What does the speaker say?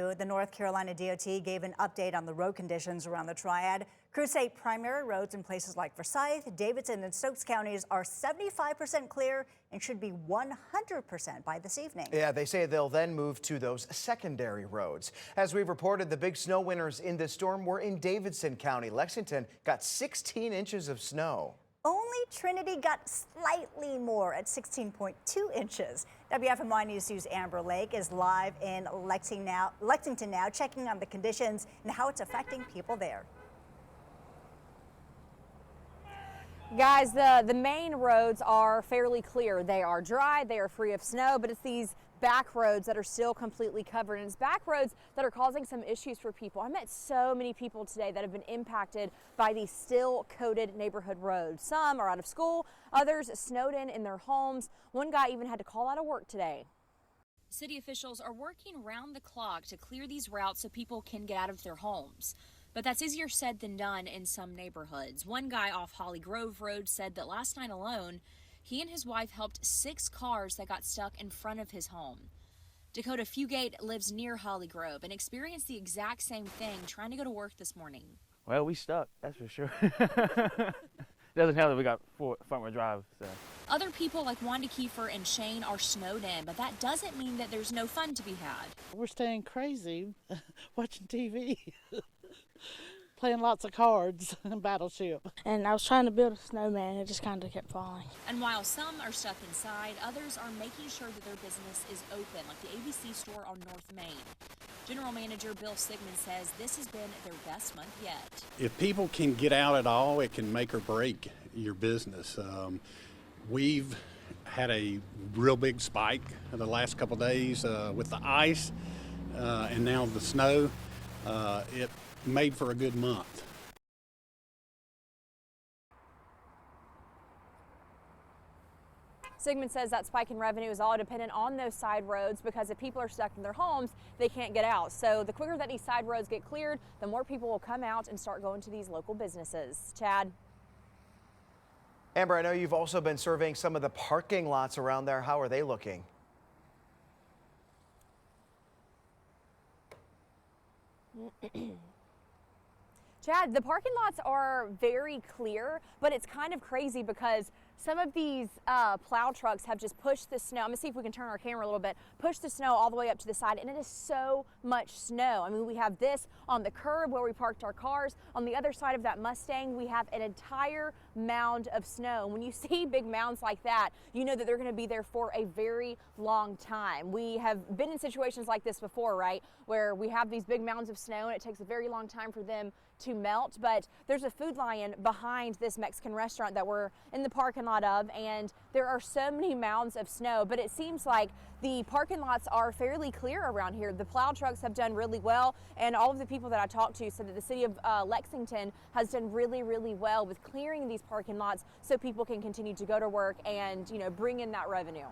The North Carolina DOT gave an update on the road conditions around the Triad. Crews say primary roads in places like Forsyth, Davidson, and Stokes counties are 75% clear and should be 100% by this evening. Yeah, they say they'll then move to those secondary roads. As we've reported, the big snow winners in this storm were in Davidson County. Lexington got 16 inches of snow. Only Trinity got slightly more at 16.2 inches. WFMY News 2's Amber Lake is live in Lexington now, checking on the conditions and how it's affecting people there. Guys, the main roads are fairly clear. They are dry, they are free of snow, but it's these back roads that are still completely covered, and it's back roads that are causing some issues for people. I met so many people today that have been impacted by these still coated neighborhood roads. Some are out of school, others snowed in their homes. One guy even had to call out of work today. City officials are working round the clock to clear these routes so people can get out of their homes. But that's easier said than done in some neighborhoods. One guy off Holly Grove Road said that last night alone, he and his wife helped 6 cars that got stuck in front of his home. Dakota Fugate lives near Holly Grove and experienced the exact same thing trying to go to work this morning. Well, we stuck, that's for sure. Doesn't help that we got front-wheel drive. So. Other people like Wanda Kiefer and Shane are snowed in, but that doesn't mean that there's no fun to be had. We're staying crazy watching TV. Playing lots of cards and Battleship. And I was trying to build a snowman, it just kind of kept falling. And while some are stuck inside, others are making sure that their business is open, like the ABC store on North Main. General Manager Bill Sigmund says this has been their best month yet. If people can get out at all, it can make or break your business. We've had a real big spike in the last couple of days with the ice and now the snow. It made for a good month. Sigmund says that spike in revenue is all dependent on those side roads because if people are stuck in their homes, they can't get out. So the quicker that these side roads get cleared, the more people will come out and start going to these local businesses. Chad? Amber, I know you've also been surveying some of the parking lots around there. How are they looking? Chad, the parking lots are very clear, but it's kind of crazy because some of these plow trucks have just pushed the snow. I'm gonna see if we can turn our camera a little bit, push the snow all the way up to the side, and it is so much snow. I mean, we have this on the curb where we parked our cars. On the other side of that Mustang, we have an entire mound of snow. When you see big mounds like that, you know that they're gonna be there for a very long time. We have been in situations like this before, right? Where we have these big mounds of snow and it takes a very long time for them to melt, but there's a Food Lion behind this Mexican restaurant that we're in the parking lot of, and there are so many mounds of snow, but it seems like the parking lots are fairly clear around here. The plow trucks have done really well, and all of the people that I talked to said that the city of Lexington has done really, really well with clearing these parking lots so people can continue to go to work and, you know, bring in that revenue.